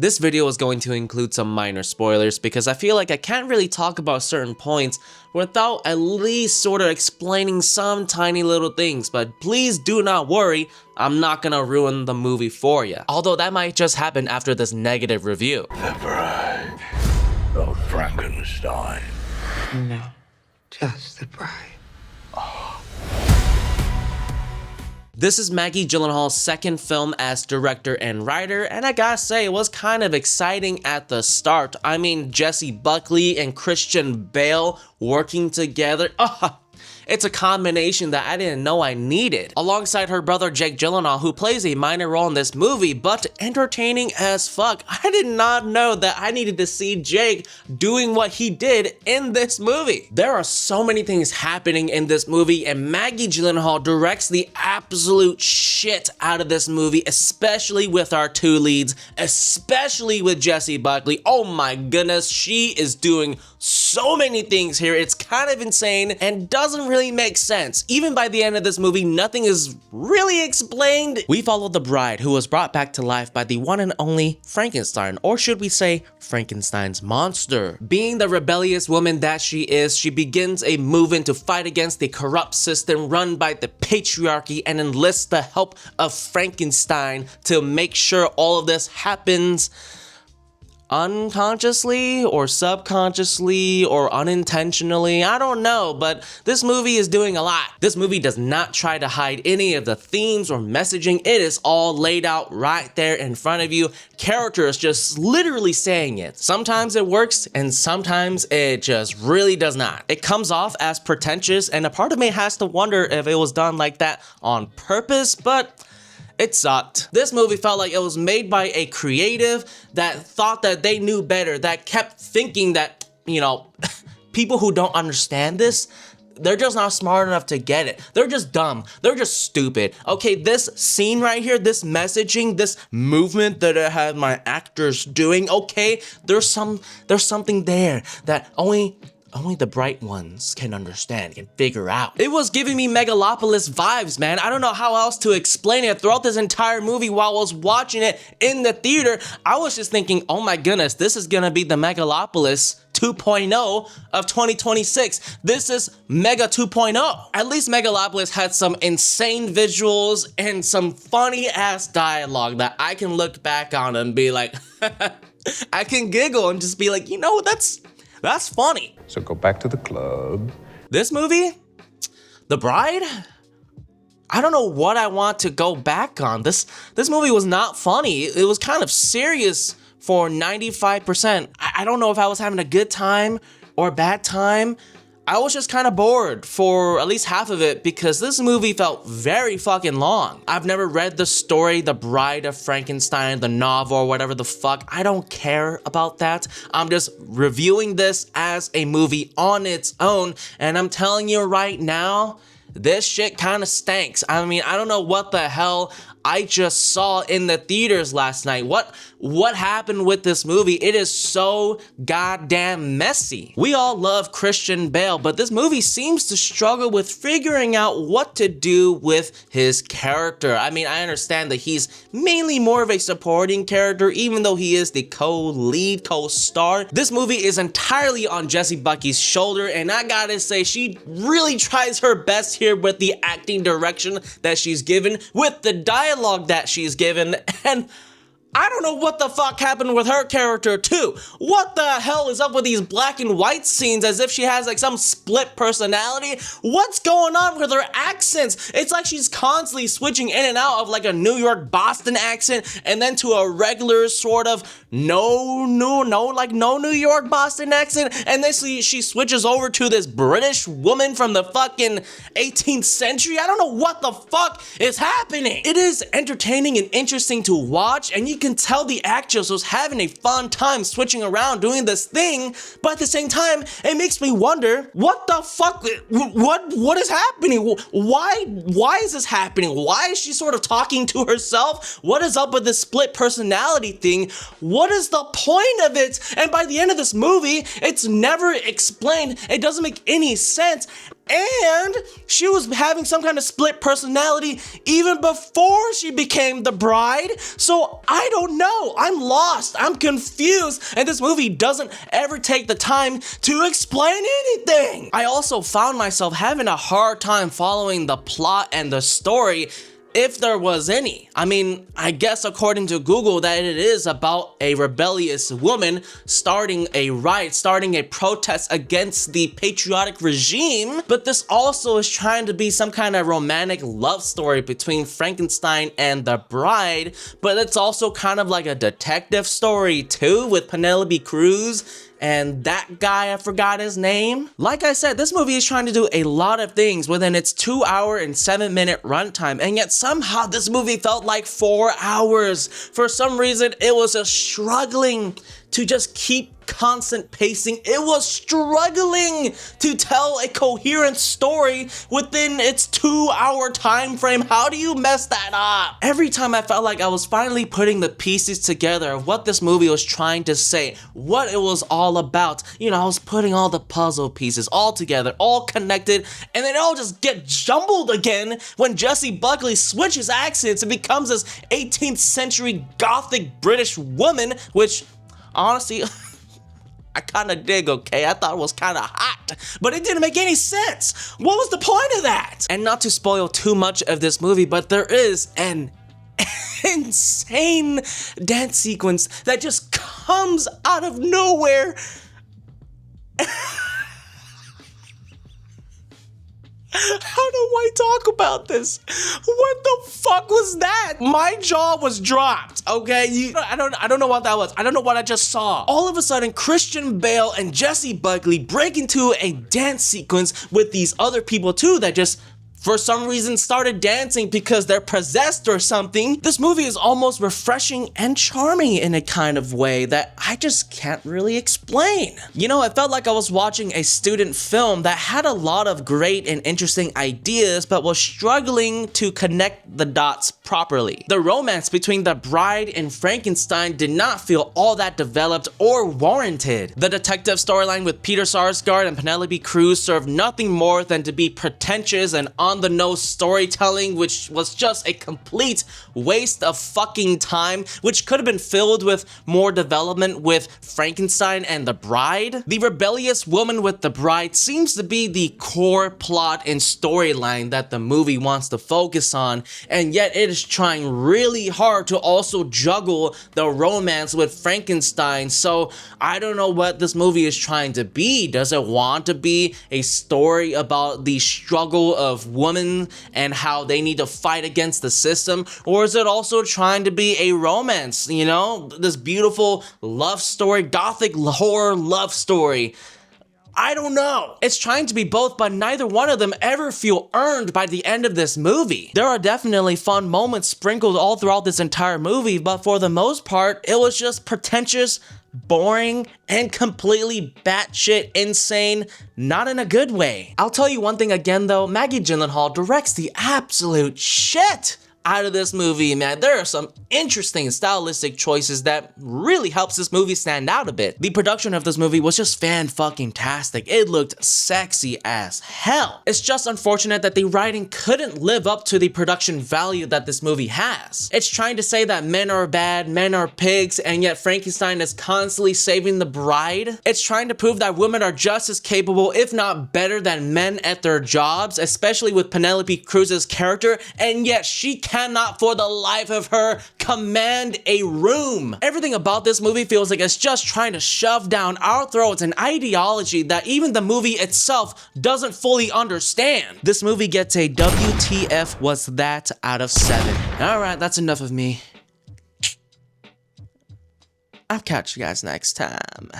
This video is going to include some minor spoilers because I feel like I can't really talk about certain points without at least sort of explaining some tiny little things, but please do not worry, I'm not gonna ruin the movie for you. Although that might just happen after this negative review. The Bride of Frankenstein. No, just the bride. This is Maggie Gyllenhaal's second film as director and writer, and I gotta say, it was kind of exciting at the start. I mean, Jessie Buckley and Christian Bale working together. It's a combination that I didn't know I needed. Alongside her brother Jake Gyllenhaal, who plays a minor role in this movie, but entertaining as fuck. I did not know that I needed to see Jake doing what he did in this movie. There are so many things happening in this movie, and Maggie Gyllenhaal directs the absolute shit out of this movie, especially with our two leads, especially with Jessie Buckley. Oh my goodness, she is doing so many things here. It's kind of insane and doesn't really make sense. Even by the end of this movie, nothing is really explained. We follow the bride who was brought back to life by the one and only Frankenstein, or should we say Frankenstein's monster. Being the rebellious woman that she is, she begins a movement to fight against the corrupt system run by the patriarchy and enlists the help of Frankenstein to make sure all of this happens unconsciously or subconsciously or unintentionally. I don't know, but this movie is doing a lot. This movie does not try to hide any of the themes or messaging. It is all laid out right there in front of you. Characters just literally saying it. Sometimes it works and sometimes it just really does not. It comes off as pretentious, and a part of me has to wonder if it was done like that on purpose, but it sucked. This movie felt like it was made by a creative that thought that they knew better, that kept thinking that, you know, people who don't understand this, they're just not smart enough to get it. They're just dumb. They're just stupid. Okay, this scene right here, this messaging, this movement that I have my actors doing, okay, there's something there that only the bright ones can understand, can figure out. It was giving me Megalopolis vibes, man. I don't know how else to explain it. Throughout this entire movie, while I was watching it in the theater, I was just thinking, oh my goodness, this is gonna be the Megalopolis 2.0 of 2026. This is Mega 2.0. At least Megalopolis had some insane visuals and some funny ass dialogue that I can look back on and be like, I can giggle and just be like, you know, that's funny. So go back to the club. This movie, The Bride, I don't know what I want to go back on. This movie was not funny. It was kind of serious for 95%. I don't know if I was having a good time or a bad time. I was just kind of bored for at least half of it because this movie felt very fucking long. I've never read the story, The Bride of Frankenstein, the novel, or whatever the fuck. I don't care about that. I'm just reviewing this as a movie on its own, and I'm telling you right now, this shit kind of stinks. I mean, I don't know what the hell I just saw in the theaters last night. What happened with this movie? It is so goddamn messy. We all love Christian Bale, but this movie seems to struggle with figuring out what to do with his character. I mean, I understand that he's mainly more of a supporting character, even though he is the co-lead, co-star. This movie is entirely on Jessie Buckley's shoulder, and I gotta say, she really tries her best here with the acting direction that she's given, with the dialogue that she's given, and I don't know what the fuck happened with her character too. What the hell is up with these black and white scenes as if she has like some split personality? What's going on with her accents? It's like she's constantly switching in and out of like a New York Boston accent and then to a regular sort of no New York Boston accent, and then she switches over to this British woman from the fucking 18th century. I don't know what the fuck is happening. It is entertaining and interesting to watch, and you can tell the actress was having a fun time switching around doing this thing, but at the same time, it makes me wonder, what the fuck, what is happening? Why is this happening? Why is she sort of talking to herself? What is up with this split personality thing? What is the point of it? And by the end of this movie, it's never explained. It doesn't make any sense. And she was having some kind of split personality even before she became the bride. So I don't know. I'm lost. I'm confused. And this movie doesn't ever take the time to explain anything. I also found myself having a hard time following the plot and the story, if there was any. I mean, I guess according to Google that it is about a rebellious woman starting a riot, starting a protest against the patriotic regime, but this also is trying to be some kind of romantic love story between Frankenstein and the bride, but it's also kind of like a detective story too, with Penelope Cruz and that guy, I forgot his name. Like I said, this movie is trying to do a lot of things within its 2-hour and 7-minute runtime, and yet somehow this movie felt like 4 hours. For some reason, it was just struggling to just keep constant pacing. It was struggling to tell a coherent story within its 2-hour time frame. How do you mess that up? Every time I felt like I was finally putting the pieces together of what this movie was trying to say, what it was all about. You know, I was putting all the puzzle pieces all together, all connected, and then it all just get jumbled again when Jessie Buckley switches accents and becomes this 18th century gothic British woman, which honestly, I kind of dig, okay? I thought it was kind of hot, but it didn't make any sense. What was the point of that? And not to spoil too much of this movie, but there is an insane dance sequence that just comes out of nowhere. How do I talk about this? What the fuck was that? My jaw was dropped, okay? I don't know what that was. I don't know what I just saw. All of a sudden, Christian Bale and Jessie Buckley break into a dance sequence with these other people too that just for some reason started dancing because they're possessed or something. This movie is almost refreshing and charming in a kind of way that I just can't really explain. You know, it felt like I was watching a student film that had a lot of great and interesting ideas but was struggling to connect the dots properly. The romance between the bride and Frankenstein did not feel all that developed or warranted. The detective storyline with Peter Sarsgaard and Penelope Cruz served nothing more than to be pretentious and on-the-nose storytelling, which was just a complete waste of fucking time, which could have been filled with more development with Frankenstein and the bride. The rebellious woman with the bride seems to be the core plot and storyline that the movie wants to focus on, and yet it is trying really hard to also juggle the romance with Frankenstein. So I don't know what this movie is trying to be. Does it want to be a story about the struggle of women and how they need to fight against the system, or is it also trying to be a romance, you know, this beautiful love story, gothic horror love story? I don't know. It's trying to be both, but neither one of them ever feel earned by the end of this movie. There are definitely fun moments sprinkled all throughout this entire movie, but for the most part, it was just pretentious, boring, and completely batshit insane, not in a good way. I'll tell you one thing again though, Maggie Gyllenhaal directs the absolute shit out of this movie, man. There are some interesting stylistic choices that really helps this movie stand out a bit. The production of this movie was just fan-fucking-tastic. It looked sexy as hell. It's just unfortunate that the writing couldn't live up to the production value that this movie has. It's trying to say that men are bad, men are pigs, and yet Frankenstein is constantly saving the bride. It's trying to prove that women are just as capable, if not better, than men at their jobs, especially with Penelope Cruz's character, and yet she cannot for the life of her command a room. Everything about this movie feels like it's just trying to shove down our throats an ideology that even the movie itself doesn't fully understand. This movie gets a WTF was that out of 7. Alright, that's enough of me. I'll catch you guys next time.